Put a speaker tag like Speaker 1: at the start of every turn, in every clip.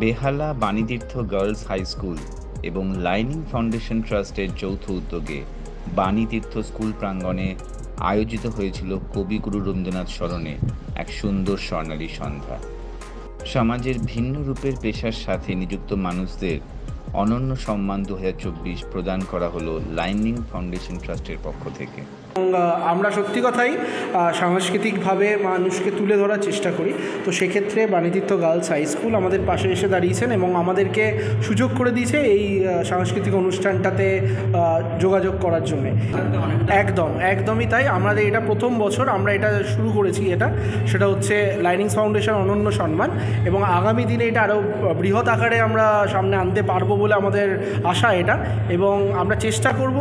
Speaker 1: বেহালা বাণীতীর্থ girls high school এবং lining foundation ট্রাস্টের যৌথ উদ্যোগে বাণীতীর্থ স্কুল প্রাঙ্গণে আয়োজিত হয়েছিল কবিগুরু রবীন্দ্রনাথ স্মরণে এক সুন্দর স্বর্ণালী সন্ধ্যা। সমাজের ভিন্ন রূপের পেশার সাথে নিযুক্ত মানুষদের অনন্য সম্মান 2024 প্রদান করা হলো লাইনিং ফাউন্ডেশন ট্রাস্টের পক্ষ থেকে।
Speaker 2: আমরা সত্যি কথাই সাংস্কৃতিকভাবে মানুষকে তুলে ধরার চেষ্টা করি। তো সেক্ষেত্রে বাণীতীর্থ গার্লস হাই স্কুল আমাদের পাশে এসে দাঁড়িয়েছেন এবং আমাদেরকে সুযোগ করে দিয়েছে এই সাংস্কৃতিক অনুষ্ঠানটাতে যোগাযোগ করার জন্যে। একদমই তাই। আমাদের এটা প্রথম বছর আমরা এটা শুরু করেছি। সেটা হচ্ছে লাইনিং ফাউন্ডেশন অনন্য সম্মান, এবং আগামী দিনে এটা আরও বৃহৎ আকারে আমরা সামনে আনতে পারবো বলে আমাদের আশা এটা, এবং আমরা চেষ্টা করব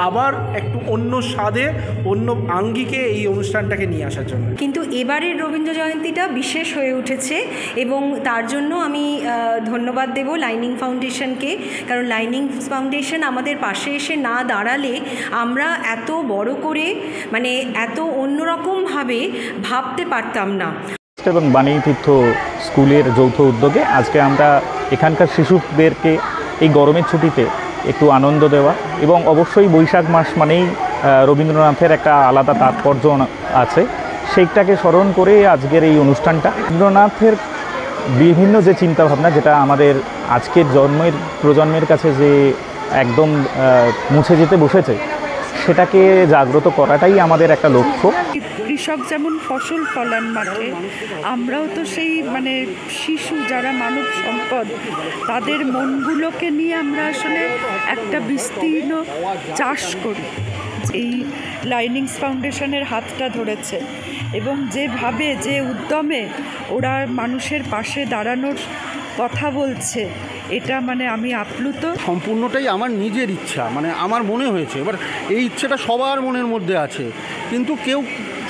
Speaker 2: আবার একটু অন্য স্বাদে অন্য আঙ্গিকে এই অনুষ্ঠানটাকে নিয়ে আসার জন্য।
Speaker 3: কিন্তু এবারের রবীন্দ্র জয়ন্তীটা বিশেষ হয়ে উঠেছে এবং তার জন্য আমি ধন্যবাদ দেব লাইনিং ফাউন্ডেশনকে, কারণ লাইনিং ফাউন্ডেশন আমাদের পাশে এসে না দাঁড়ালে আমরা এত বড় করে এত অন্যরকমভাবে ভাবতে পারতাম না।
Speaker 4: এবং বাণীতীর্থ স্কুলের যৌথ উদ্যোগে আজকে আমরা এখানকার শিশুদেরকে এই গরমের ছুটিতে একটু আনন্দ দেওয়া, এবং অবশ্যই বৈশাখ মাস মানেই রবীন্দ্রনাথের একটা আলাদা তাৎপর্য আছে, সেইটাকে স্মরণ করে আজকের এই অনুষ্ঠানটা। রবীন্দ্রনাথের বিভিন্ন যে চিন্তাভাবনা, যেটা আমাদের আজকের প্রজন্মের কাছে যে একদম মুছে যেতে বসেছে, সেটাকে জাগ্রত করাটাই আমাদের একটা লক্ষ্য।
Speaker 5: কৃষক যেমন ফসল ফলান মাঠে, আমরাও তো সেই শিশু যারা মানব সম্পদ, তাদের মনগুলোকে নিয়ে আমরা আসলে একটা বিস্তীর্ণ চাষ করি। এই লাইনিংস ফাউন্ডেশনের হাতটা ধরেছে এবং যেভাবে যে উদ্যমে ওরা মানুষের পাশে দাঁড়ানোর কথা বলছে, এটা আমি আপ্লুত।
Speaker 2: সম্পূর্ণটাই আমার নিজের ইচ্ছা, আমার মনে হয়েছে। এবার এই ইচ্ছেটা সবার মনের মধ্যে আছে, কিন্তু কেউ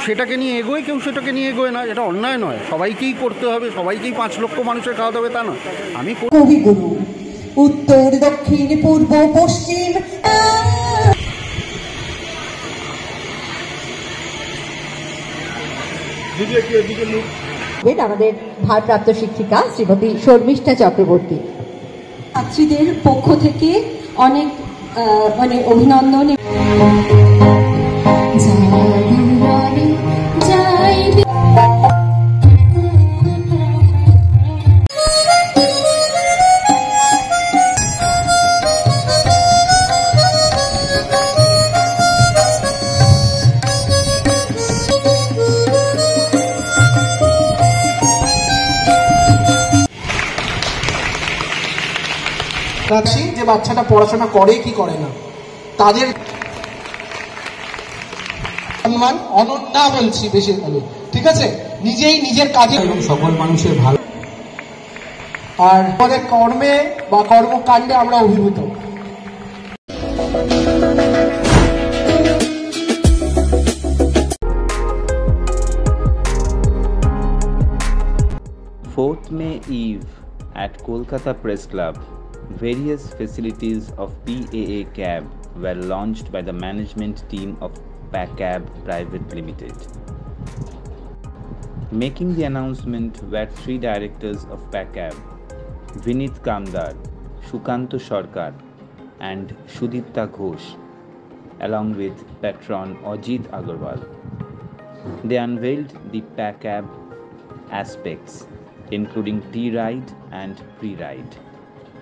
Speaker 2: সেটাকে নিয়ে এগোয়, কেউ সেটাকে নিয়ে এগোয় না। এটা অন্যায় নয়, সবাইকেই করতে হবে, সবাইকেই 5 লক্ষ মানুষের খাওয়াতে হবে তা নয়। আমি
Speaker 6: কবিগুরু উত্তর দক্ষিণ পূর্ব পশ্চিম আমাদের ভারপ্রাপ্ত শিক্ষিকা শ্রীমতী শর্মিষ্ঠা চক্রবর্তী। ছাত্রীদের পক্ষ থেকে অনেক অভিনন্দন।
Speaker 2: যে বাচ্চাটা পড়াশোনা করে কি করে না, তাদের সম্মান অনন্যা বলছি বেশি ভালো, ঠিক আছে? নিজেই নিজের কাজে এবং সকল মানুষের ভালো, আর আমাদের কর্মে বা কর্মকাণ্ডে আমরা অভিভূত।
Speaker 1: May Eve at Kolkata Press Club, various facilities of PAA Cab were launched by the management team of PACAB Private Limited. Making the announcement were 3 directors of PACAB, Vinit Kamdar, Shukanto Sarkar and Sudipta Ghosh, along with patron Ajit Agarwal. They unveiled the PACAB aspects, including T-Ride and Pre-Ride,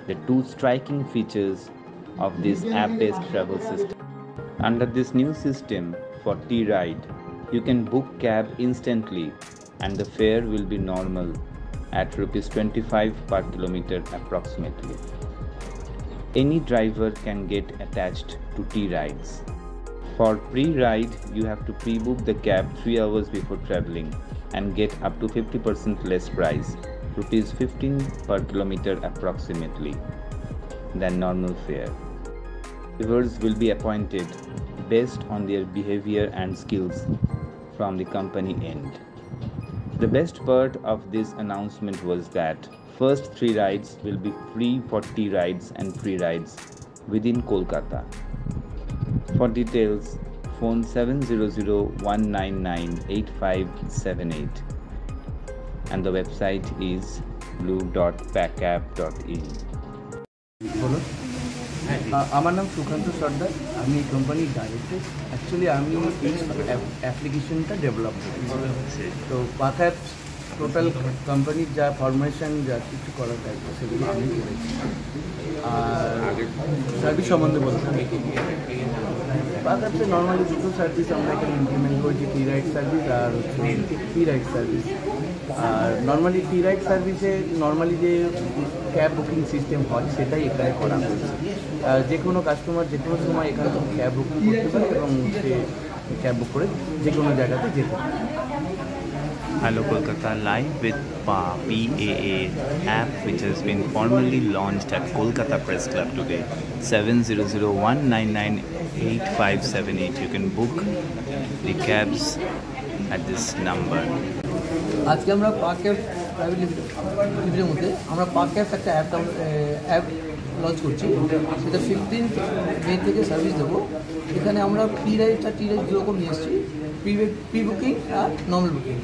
Speaker 1: the 2 striking features of this app-based travel system. Under this new system for T-Ride, you can book cab instantly and the fare will be normal at ₹25 per kilometer approximately. Any driver can get attached to T-Rides. For Pre-Ride, you have to pre-book the cab 3 hours before traveling and get up to 50% less price, ₹15 per kilometer approximately, than normal fare. Drivers will be appointed based on their behavior and skills from the company end. The best part of this announcement was that first 3 rides will be free for T-Rides and Pre-Rides within Kolkata. For details, phone 700-199-8578 and the website is www.pacab.in.
Speaker 7: বলুন। আমার নাম সুকান্ত সর্দার, আমি এই কোম্পানির director. Actually আমি এই অ্যাপ্লিকেশনটা develop করি। তো পাকঅ্যাপ টোটাল কোম্পানির যা ফরমেশন যা কিছু করার দায়িত্ব সেগুলো আমি করেছি। আর সার্ভিস সম্বন্ধে বলতে পাকঅ্যাপসে নর্মালি দুটো সার্ভিস আমরা এখানে ইমপ্লিমেন্ট করেছি, টি রাইড সার্ভিস আর পি রাইড সার্ভিস। আর নর্মালি টি রাইড সার্ভিসে নর্মালি যে ক্যাব বুকিং সিস্টেম হয় সেটাই এখানে করা হয়েছে। যে কোনো কাস্টমার যে কোনো সময় এখানে থেকে ক্যাব বুকিং করতে পারে এবং সে ক্যাব বুক করে যে কোনো জায়গাতে যেতে পারে।
Speaker 1: Hello Kolkata, live with PAA app which has been formally launched at Kolkata Press Club today. 7001998578. You can book the cabs at this number.
Speaker 7: আজকে আমরা পাকঅ্যাপ প্রাইভেট লিমিটেডের মধ্যে আমরা পাকঅ্যাপ একটা অ্যাপ লঞ্চ করছি। সেটা 15 মে থেকে সার্ভিস দেবো। এখানে আমরা পি রাইড আর টি রাইড দুরকম নিয়ে এসেছি, প্রি বুকিং আর নর্মাল বুকিং।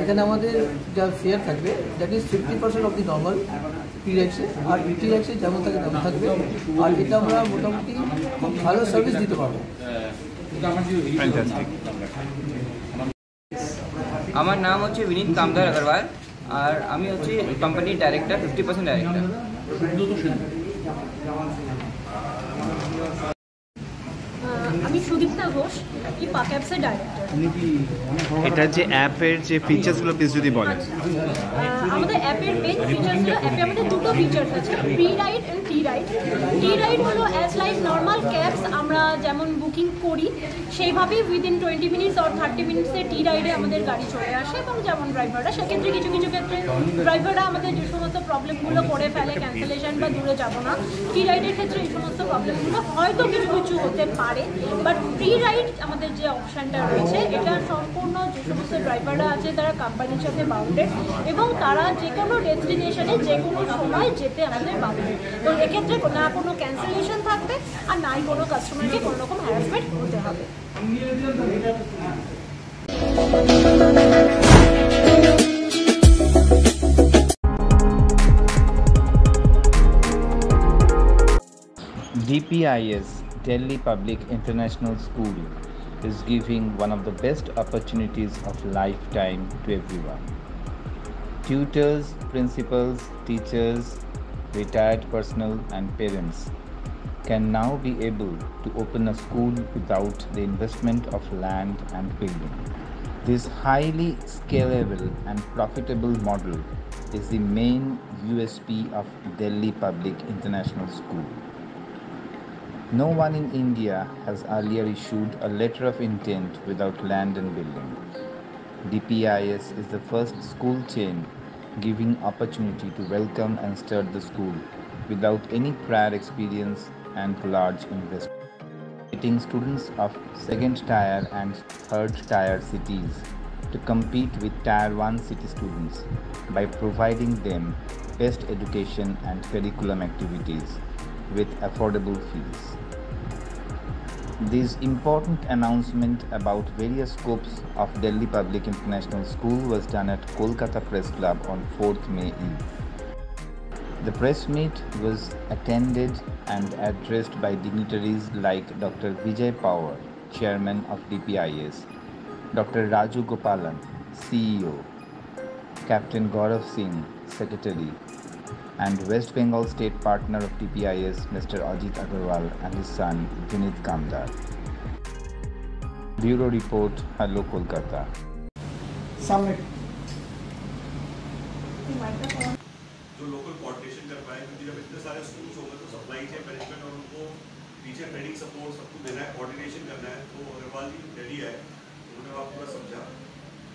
Speaker 7: এখানে আমাদের যা ফেয়ার থাকবে that is 50% off the normal P রাইডসে, আর টি রাইডসে যেমন থাকে তেমন থাকবে। আর এটা আমরা মোটামুটি খুব ভালো সার্ভিস দিতে পারবো।
Speaker 8: আমার নাম হচ্ছে বিনীত কামদার আগরওয়াল, আর আমি হচ্ছে কোম্পানির ডাইরেক্টর, 50% ডাইরেক্টর।
Speaker 9: আমি সুদীপ্তা ঘোষ, এই পাকঅ্যাপসের ডাইরেক্টর।
Speaker 1: এটা যে অ্যাপের যে ফিচার্সগুলো প্লিজ যদি বলেন।
Speaker 9: আমাদের অ্যাপের মেন ফিচার্সগুলো, অ্যাপে আমাদের দুটো ফিচার্স আছে, pre ride and T ride. T ride হলো অ্যাজ লাইক নর্মাল ক্যাবস আমরা যেমন বুকিং করি সেইভাবেই উইদিন 20 মিনিটস অর 30 মিনিটসে টি রাইডে আমাদের গাড়ি চলে আসে, এবং যেমন ড্রাইভাররা সেক্ষেত্রে কিছু কিছু ক্ষেত্রে ড্রাইভাররা আমাদের যে সমস্ত প্রবলেমগুলো করে ফেলে, ক্যান্সেলেশন বা দূরে যাবো না, টি রাইডের ক্ষেত্রে এই সমস্ত প্রবলেমগুলো হয়তো কিছু কিছু হতে পারে। বাট প্রি রাইড আমাদের যে অপশানটা রয়েছে এটা সম্পূর্ণ যে সমস্ত ড্রাইভাররা আছে তারা কোম্পানির সাথে বাউন্ডেড, এবং তারা যে কোনো ডেস্টিনেশনে যে কোনো সময় যেতে আমাদের বাউন্ডেড। তো এক্ষেত্রে না কোনো ক্যান্সেলেশন থাকবে আর নাই কোনো কাস্টমারকে কোনো রকম হ্যারাসমেন্ট হতে হবে।
Speaker 1: DPIS, Delhi Public International School, is giving one of the best opportunities of lifetime to everyone. Tutors, principals, teachers, retired personnel and parents can now be able to open a school without the investment of land and building. This highly scalable and profitable model is the main USP of Delhi Public International School. No one in India has earlier issued a letter of intent without land and building. DPIS is the first school chain giving opportunity to welcome and start the school without any prior experience and large investment. Getting students of second tier and third tier cities to compete with tier 1 city students by providing them best education and curriculum activities with affordable fees. This important announcement about various scopes of Delhi Public International School was done at Kolkata Press Club on 4th May Eve. The press meet was attended and addressed by dignitaries like Dr. Vijay Power, Chairman of DPIS, Dr. Raju Gopalan, CEO, Captain Gaurav Singh, Secretary, and West Bengal State Partner of DPIS, Mr. Ajit Agarwal, and his son, Vinit Kamdar. Bureau Report, Hello Kolkata.
Speaker 2: Summit.
Speaker 10: जो local coordination कर पाए, क्योंकि जब इतने सारे schools होंगे तो supply chain management और उनको टीचर ट्रेनिंग सपोर्ट सब कुछ देना है, कोऑर्डिनेशन करना है। तो अग्रवाल जी दिल्ली आए, उन्होंने वहाँ पूरा समझा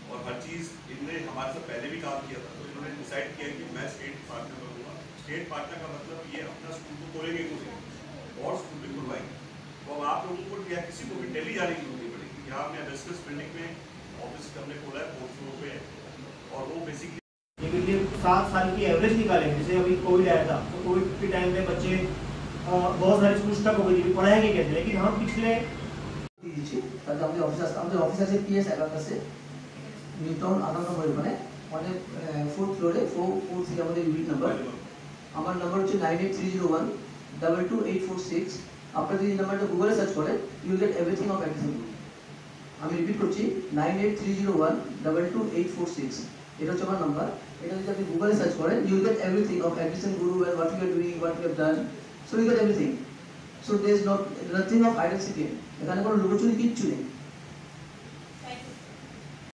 Speaker 10: और हर चीज़ इनने हमारे से पहले भी काम किया था। तो इन्होंने डिसाइड किया कि मैं स्टेट पार्टनर बनूँगा। स्टेट पार्टनर का मतलब ये अपना स्कूल तो खोलेंगे और स्कूल भी खुलवाएंगे। तो अब आप लोगों को या किसी को भी दिल्ली जाने की जरूरत नहीं पड़ेगी। यहाँ हमने बिजनेस बिल्डिंग में ऑफिस हमने खोला है, 4th फ्लोर पे है, और वो बेसिकली
Speaker 11: 7 साल की एवरेज निकालेंगे। जैसे अभी कोविड आया था तो कोविड के टाइम पे बच्चे बहुत सारे स्कूल स्टक हो गए थे, पढ़ाएंगे कैसे। लेकिन हम पिछले
Speaker 7: আমাদের অফিস আছে পিএস এলাকা আছে নিউটাউন 18 নম্বর মানে মানে 4th ফ্লোরে 443 আমাদের ইউনিট নাম্বার। আমার নাম্বার হচ্ছে 9830122846। আপনারা যদি এই নাম্বারটা গুগলে সার্চ করেন you will get everything of Actison group. আমি রিপিট করছি 9830122846, এটা হচ্ছে আমার নাম্বার। এটা যদি আপনি গুগলে সার্চ করেন you will get everything of Actison group and what you are doing, what you have done, so you get everything. So there is nothing of hide and seek. এখানে কোনো লুকোচুরি কিচ্ছু নেই।